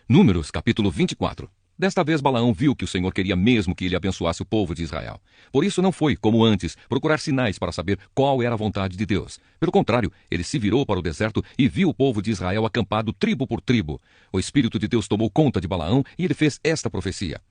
Números, capítulo 24. Desta vez Balaão viu que o Senhor queria mesmo que ele abençoasse o povo de Israel. Por isso não foi, como antes, procurar sinais para saber qual era a vontade de Deus. Pelo contrário, ele se virou para o deserto e viu o povo de Israel acampado tribo por tribo. O Espírito de Deus tomou conta de Balaão e ele fez esta profecia.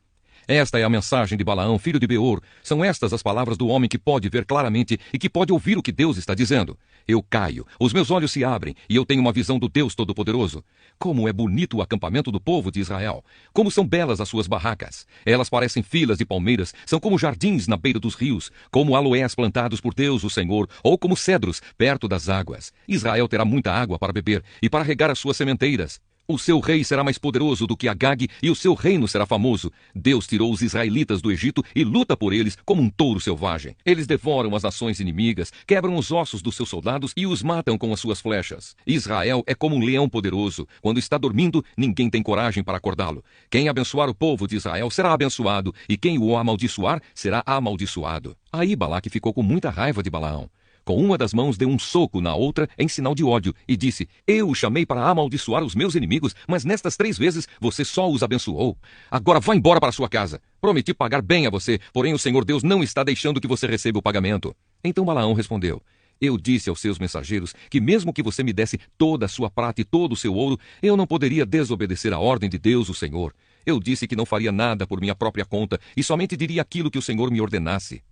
Esta é a mensagem de Balaão, filho de Beor. São estas as palavras do homem que pode ver claramente e que pode ouvir o que Deus está dizendo. Eu caio, os meus olhos se abrem e eu tenho uma visão do Deus Todo-Poderoso. Como é bonito o acampamento do povo de Israel. Como são belas as suas barracas. Elas parecem filas de palmeiras, são como jardins na beira dos rios, como aloés plantados por Deus, o Senhor, ou como cedros perto das águas. Israel terá muita água para beber e para regar as suas sementeiras. O seu rei será mais poderoso do que Agag e o seu reino será famoso. Deus tirou os israelitas do Egito e luta por eles como um touro selvagem. Eles devoram as nações inimigas, quebram os ossos dos seus soldados e os matam com as suas flechas. Israel é como um leão poderoso. Quando está dormindo, ninguém tem coragem para acordá-lo. Quem abençoar o povo de Israel será abençoado, e quem o amaldiçoar será amaldiçoado. Aí Balaque ficou com muita raiva de Balaão. Com uma das mãos deu um soco na outra em sinal de ódio e disse: Eu o chamei para amaldiçoar os meus inimigos, mas nestas 3 vezes você só os abençoou. Agora vá embora para sua casa. Prometi pagar bem a você, porém o Senhor Deus não está deixando que você receba o pagamento. Então Balaão respondeu: Eu disse aos seus mensageiros que mesmo que você me desse toda a sua prata e todo o seu ouro, eu não poderia desobedecer a ordem de Deus, o Senhor. Eu disse que não faria nada por minha própria conta e somente diria aquilo que o Senhor me ordenasse.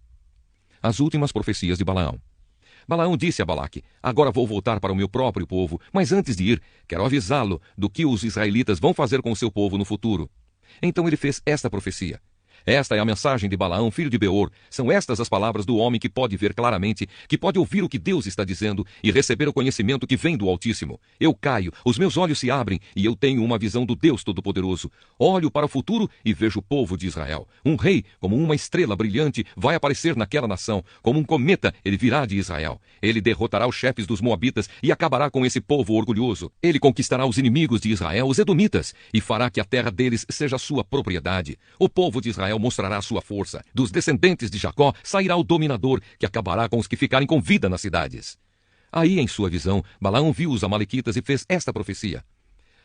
As últimas profecias de Balaão. Balaão disse a Balaque: Agora vou voltar para o meu próprio povo, mas antes de ir, quero avisá-lo do que os israelitas vão fazer com o seu povo no futuro. Então ele fez esta profecia. Esta é a mensagem de Balaão, filho de Beor. São estas as palavras do homem que pode ver claramente, que pode ouvir o que Deus está dizendo e receber o conhecimento que vem do Altíssimo. Eu caio, os meus olhos se abrem e eu tenho uma visão do Deus Todo-Poderoso. Olho para o futuro e vejo o povo de Israel. Um rei, como uma estrela brilhante, vai aparecer naquela nação. Como um cometa, ele virá de Israel. Ele derrotará os chefes dos moabitas e acabará com esse povo orgulhoso. Ele conquistará os inimigos de Israel, os edomitas, e fará que a terra deles seja sua propriedade. O povo de Israel mostrará a sua força. Dos descendentes de Jacó sairá o dominador, que acabará com os que ficarem com vida nas cidades. Aí, em sua visão, Balaão viu os amalequitas e fez esta profecia.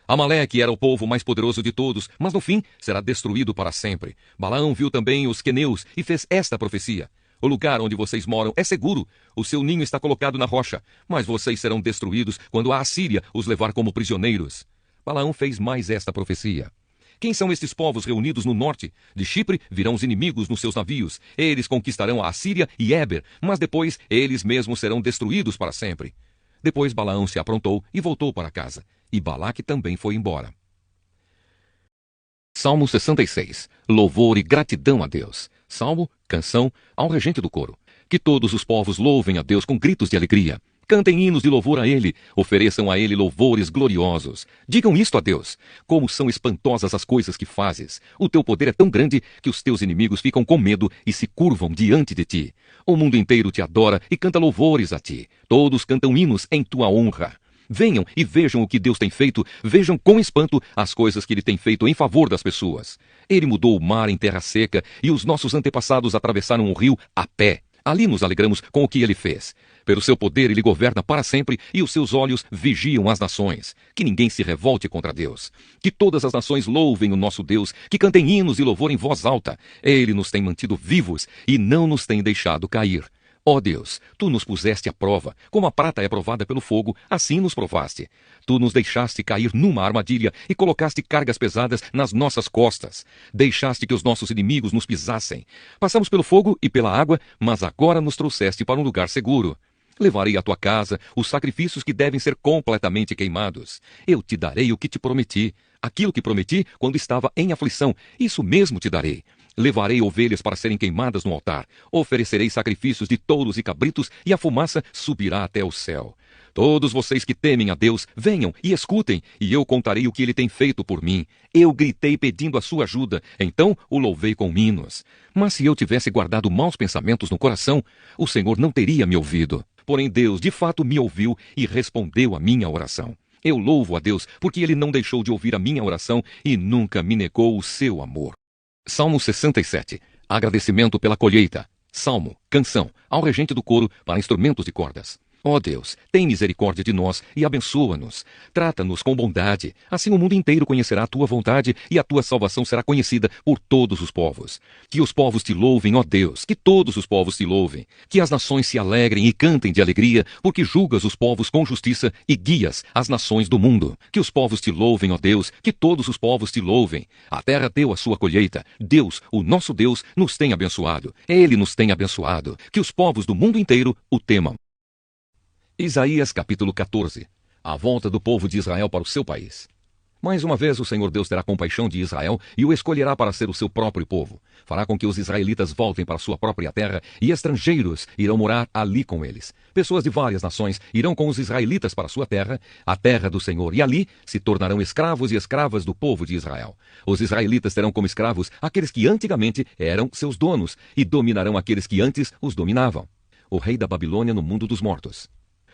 Amaleque era o povo mais poderoso de todos, mas no fim será destruído para sempre. Balaão viu também os queneus e fez esta profecia. O lugar onde vocês moram é seguro. O seu ninho está colocado na rocha, mas vocês serão destruídos quando a Assíria os levar como prisioneiros. Balaão fez mais esta profecia. Quem são estes povos reunidos no norte? De Chipre virão os inimigos nos seus navios. Eles conquistarão a Assíria e Éber, mas depois eles mesmos serão destruídos para sempre. Depois Balaão se aprontou e voltou para casa. E Balaque também foi embora. Salmo 66. Louvor e gratidão a Deus. Salmo, canção, ao regente do coro. Que todos os povos louvem a Deus com gritos de alegria. Cantem hinos de louvor a Ele, ofereçam a Ele louvores gloriosos. Digam isto a Deus: como são espantosas as coisas que fazes. O teu poder é tão grande que os teus inimigos ficam com medo e se curvam diante de ti. O mundo inteiro te adora e canta louvores a ti. Todos cantam hinos em tua honra. Venham e vejam o que Deus tem feito, vejam com espanto as coisas que Ele tem feito em favor das pessoas. Ele mudou o mar em terra seca e os nossos antepassados atravessaram o rio a pé. Ali nos alegramos com o que Ele fez. Pelo seu poder ele governa para sempre e os seus olhos vigiam as nações. Que ninguém se revolte contra Deus. Que todas as nações louvem o nosso Deus, que cantem hinos e louvor em voz alta. Ele nos tem mantido vivos e não nos tem deixado cair. Ó Deus, Tu nos puseste à prova. Como a prata é provada pelo fogo, assim nos provaste. Tu nos deixaste cair numa armadilha e colocaste cargas pesadas nas nossas costas. Deixaste que os nossos inimigos nos pisassem. Passamos pelo fogo e pela água, mas agora nos trouxeste para um lugar seguro. Levarei à tua casa os sacrifícios que devem ser completamente queimados. Eu te darei o que te prometi. Aquilo que prometi quando estava em aflição, isso mesmo te darei. Levarei ovelhas para serem queimadas no altar. Oferecerei sacrifícios de touros e cabritos, e a fumaça subirá até o céu. Todos vocês que temem a Deus, venham e escutem, e eu contarei o que Ele tem feito por mim. Eu gritei pedindo a sua ajuda, então o louvei com hinos. Mas se eu tivesse guardado maus pensamentos no coração, o Senhor não teria me ouvido. Porém Deus, de fato, me ouviu e respondeu à minha oração. Eu louvo a Deus, porque Ele não deixou de ouvir a minha oração e nunca me negou o seu amor. Salmo 67. Agradecimento pela colheita. Salmo, canção, ao regente do coro para instrumentos de cordas. Ó Deus, tem misericórdia de nós e abençoa-nos. Trata-nos com bondade. Assim o mundo inteiro conhecerá a tua vontade e a tua salvação será conhecida por todos os povos. Que os povos te louvem, ó Deus, que todos os povos te louvem. Que as nações se alegrem e cantem de alegria, porque julgas os povos com justiça e guias as nações do mundo. Que os povos te louvem, ó Deus, que todos os povos te louvem. A terra deu a sua colheita. Deus, o nosso Deus, nos tem abençoado. Ele nos tem abençoado. Que os povos do mundo inteiro o temam. Isaías capítulo 14. A volta do povo de Israel para o seu país. Mais uma vez o Senhor Deus terá compaixão de Israel e o escolherá para ser o seu próprio povo. Fará com que os israelitas voltem para sua própria terra e estrangeiros irão morar ali com eles. Pessoas de várias nações irão com os israelitas para sua terra, a terra do Senhor, e ali se tornarão escravos e escravas do povo de Israel. Os israelitas terão como escravos aqueles que antigamente eram seus donos e dominarão aqueles que antes os dominavam. O rei da Babilônia no mundo dos mortos.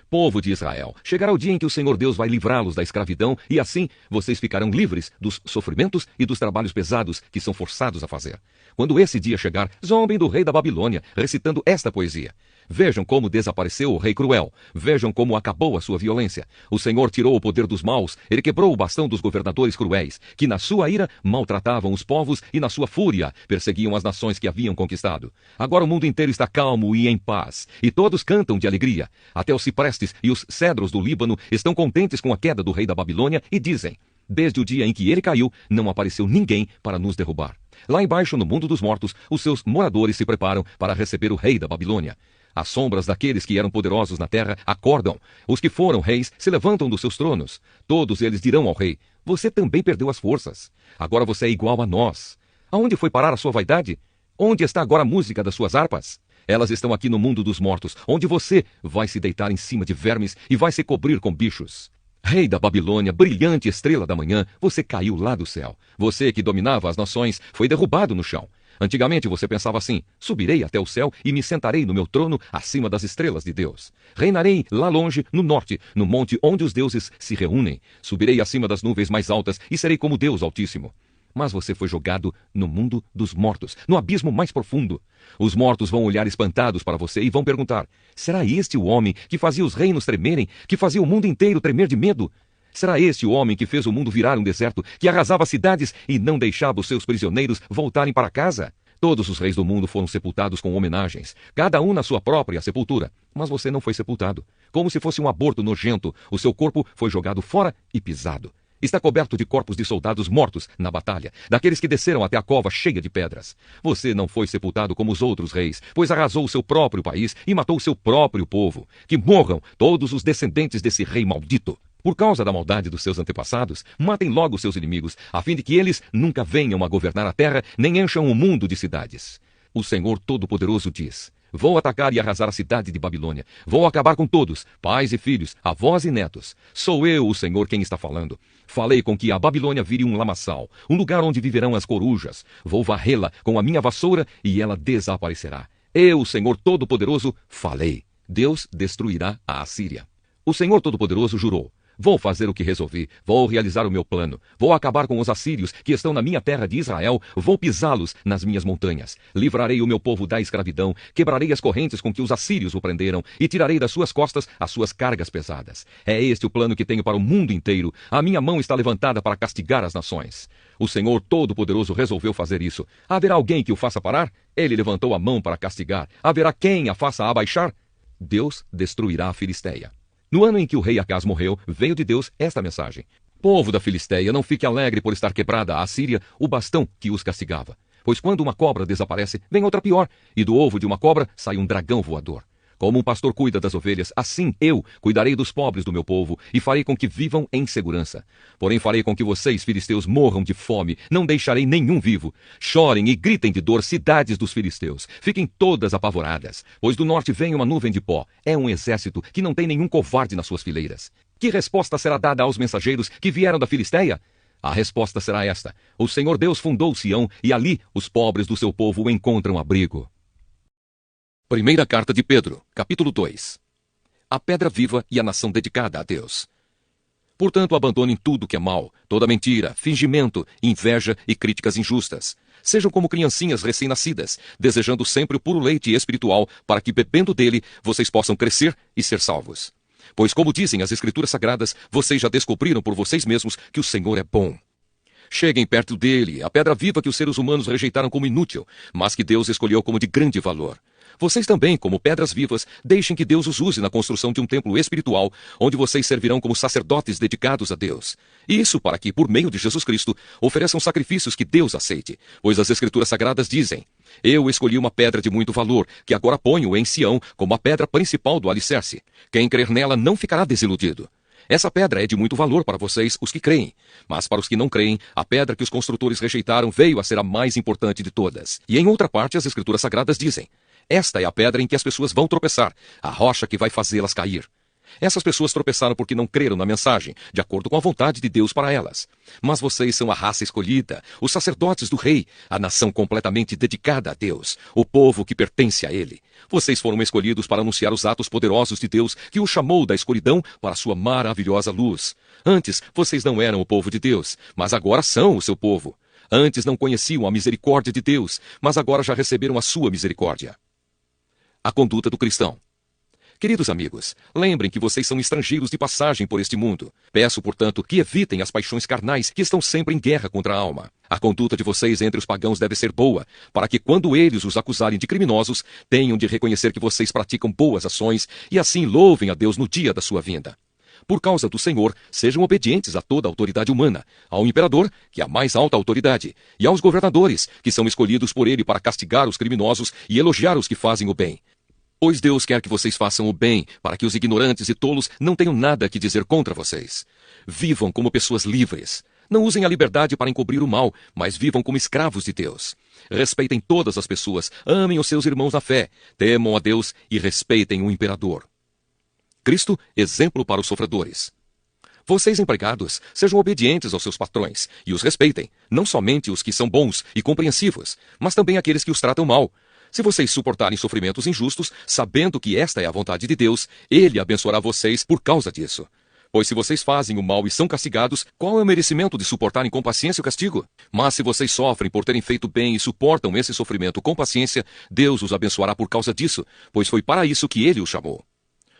Povo de Israel, chegará o dia em que o Senhor Deus vai livrá-los da escravidão e assim vocês ficarão livres dos sofrimentos e dos trabalhos pesados que são forçados a fazer. Quando esse dia chegar, zombem do rei da Babilônia, recitando esta poesia. Vejam como desapareceu o rei cruel. Vejam como acabou a sua violência. O Senhor tirou o poder dos maus. Ele quebrou o bastão dos governadores cruéis, que na sua ira maltratavam os povos e na sua fúria perseguiam as nações que haviam conquistado. Agora o mundo inteiro está calmo e em paz, e todos cantam de alegria. Até os ciprestes e os cedros do Líbano estão contentes com a queda do rei da Babilônia e dizem: desde o dia em que ele caiu, não apareceu ninguém para nos derrubar. Lá embaixo, no mundo dos mortos, os seus moradores se preparam para receber o rei da Babilônia. As sombras daqueles que eram poderosos na terra acordam. Os que foram reis se levantam dos seus tronos. Todos eles dirão ao rei: você também perdeu as forças. Agora você é igual a nós. Aonde foi parar a sua vaidade? Onde está agora a música das suas harpas? Elas estão aqui no mundo dos mortos, onde você vai se deitar em cima de vermes e vai se cobrir com bichos. Rei da Babilônia, brilhante estrela da manhã, você caiu lá do céu. Você que dominava as nações foi derrubado no chão. Antigamente você pensava assim: subirei até o céu e me sentarei no meu trono acima das estrelas de Deus. Reinarei lá longe, no norte, no monte onde os deuses se reúnem. Subirei acima das nuvens mais altas e serei como Deus Altíssimo. Mas você foi jogado no mundo dos mortos, no abismo mais profundo. Os mortos vão olhar espantados para você e vão perguntar: será este o homem que fazia os reinos tremerem, que fazia o mundo inteiro tremer de medo? Será este o homem que fez o mundo virar um deserto, que arrasava cidades e não deixava os seus prisioneiros voltarem para casa? Todos os reis do mundo foram sepultados com homenagens, cada um na sua própria sepultura. Mas você não foi sepultado. Como se fosse um aborto nojento, o seu corpo foi jogado fora e pisado. Está coberto de corpos de soldados mortos na batalha, daqueles que desceram até a cova cheia de pedras. Você não foi sepultado como os outros reis, pois arrasou o seu próprio país e matou o seu próprio povo. Que morram todos os descendentes desse rei maldito. Por causa da maldade dos seus antepassados, matem logo seus inimigos, a fim de que eles nunca venham a governar a terra, nem encham o mundo de cidades. O Senhor Todo-Poderoso diz: vou atacar e arrasar a cidade de Babilônia. Vou acabar com todos, pais e filhos, avós e netos. Sou eu, o Senhor, quem está falando. Falei com que a Babilônia vire um lamaçal, um lugar onde viverão as corujas. Vou varrê-la com a minha vassoura e ela desaparecerá. Eu, o Senhor Todo-Poderoso, falei. Deus destruirá a Assíria. O Senhor Todo-Poderoso jurou: vou fazer o que resolvi, vou realizar o meu plano, vou acabar com os assírios que estão na minha terra de Israel, vou pisá-los nas minhas montanhas, livrarei o meu povo da escravidão, quebrarei as correntes com que os assírios o prenderam e tirarei das suas costas as suas cargas pesadas. É este o plano que tenho para o mundo inteiro, a minha mão está levantada para castigar as nações. O Senhor Todo-Poderoso resolveu fazer isso. Haverá alguém que o faça parar? Ele levantou a mão para castigar. Haverá quem a faça abaixar? Deus destruirá a Filisteia. No ano em que o rei Acaz morreu, veio de Deus esta mensagem: povo da Filisteia, não fique alegre por estar quebrada a Assíria, o bastão que os castigava. Pois quando uma cobra desaparece, vem outra pior, e do ovo de uma cobra sai um dragão voador. Como um pastor cuida das ovelhas, assim eu cuidarei dos pobres do meu povo e farei com que vivam em segurança. Porém farei com que vocês, filisteus, morram de fome, não deixarei nenhum vivo. Chorem e gritem de dor, cidades dos filisteus. Fiquem todas apavoradas, pois do norte vem uma nuvem de pó. É um exército que não tem nenhum covarde nas suas fileiras. Que resposta será dada aos mensageiros que vieram da Filisteia? A resposta será esta: o Senhor Deus fundou Sião e ali os pobres do seu povo encontram abrigo. Primeira carta de Pedro, capítulo 2. A pedra viva e a nação dedicada a Deus. Portanto, abandonem tudo que é mal, toda mentira, fingimento, inveja e críticas injustas. Sejam como criancinhas recém-nascidas, desejando sempre o puro leite espiritual, para que, bebendo dele, vocês possam crescer e ser salvos. Pois, como dizem as Escrituras Sagradas, vocês já descobriram por vocês mesmos que o Senhor é bom. Cheguem perto dele, a pedra viva que os seres humanos rejeitaram como inútil, mas que Deus escolheu como de grande valor. Vocês também, como pedras vivas, deixem que Deus os use na construção de um templo espiritual, onde vocês servirão como sacerdotes dedicados a Deus. E isso para que, por meio de Jesus Cristo, ofereçam sacrifícios que Deus aceite, pois as Escrituras Sagradas dizem: Eu escolhi uma pedra de muito valor, que agora ponho em Sião como a pedra principal do alicerce. Quem crer nela não ficará desiludido. Essa pedra é de muito valor para vocês, os que creem. Mas para os que não creem, a pedra que os construtores rejeitaram veio a ser a mais importante de todas. E em outra parte, as Escrituras Sagradas dizem: Esta é a pedra em que as pessoas vão tropeçar, a rocha que vai fazê-las cair. Essas pessoas tropeçaram porque não creram na mensagem, de acordo com a vontade de Deus para elas. Mas vocês são a raça escolhida, os sacerdotes do rei, a nação completamente dedicada a Deus, o povo que pertence a ele. Vocês foram escolhidos para anunciar os atos poderosos de Deus, que o chamou da escuridão para a sua maravilhosa luz. Antes, vocês não eram o povo de Deus, mas agora são o seu povo. Antes não conheciam a misericórdia de Deus, mas agora já receberam a sua misericórdia. A conduta do cristão. Queridos amigos, lembrem que vocês são estrangeiros de passagem por este mundo. Peço, portanto, que evitem as paixões carnais que estão sempre em guerra contra a alma. A conduta de vocês entre os pagãos deve ser boa, para que quando eles os acusarem de criminosos, tenham de reconhecer que vocês praticam boas ações e assim louvem a Deus no dia da sua vinda. Por causa do Senhor, sejam obedientes a toda a autoridade humana, ao imperador, que é a mais alta autoridade, e aos governadores, que são escolhidos por ele para castigar os criminosos e elogiar os que fazem o bem. Pois Deus quer que vocês façam o bem, para que os ignorantes e tolos não tenham nada que dizer contra vocês. Vivam como pessoas livres. Não usem a liberdade para encobrir o mal, mas vivam como escravos de Deus. Respeitem todas as pessoas, amem os seus irmãos na fé, temam a Deus e respeitem o imperador. Cristo, exemplo para os sofredores. Vocês, empregados, sejam obedientes aos seus patrões e os respeitem, não somente os que são bons e compreensivos, mas também aqueles que os tratam mal. Se vocês suportarem sofrimentos injustos, sabendo que esta é a vontade de Deus, Ele abençoará vocês por causa disso. Pois se vocês fazem o mal e são castigados, qual é o merecimento de suportarem com paciência o castigo? Mas se vocês sofrem por terem feito bem e suportam esse sofrimento com paciência, Deus os abençoará por causa disso, pois foi para isso que Ele os chamou.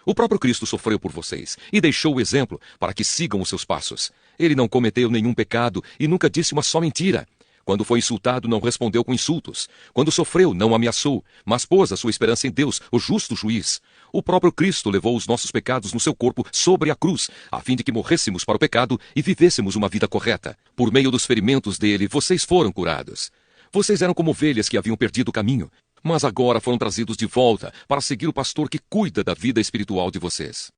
O próprio Cristo sofreu por vocês e deixou o exemplo para que sigam os seus passos. Ele não cometeu nenhum pecado e nunca disse uma só mentira. Quando foi insultado, não respondeu com insultos. Quando sofreu, não ameaçou, mas pôs a sua esperança em Deus, o justo juiz. O próprio Cristo levou os nossos pecados no seu corpo sobre a cruz, a fim de que morrêssemos para o pecado e vivêssemos uma vida correta. Por meio dos ferimentos dele, vocês foram curados. Vocês eram como ovelhas que haviam perdido o caminho, mas agora foram trazidos de volta para seguir o pastor que cuida da vida espiritual de vocês.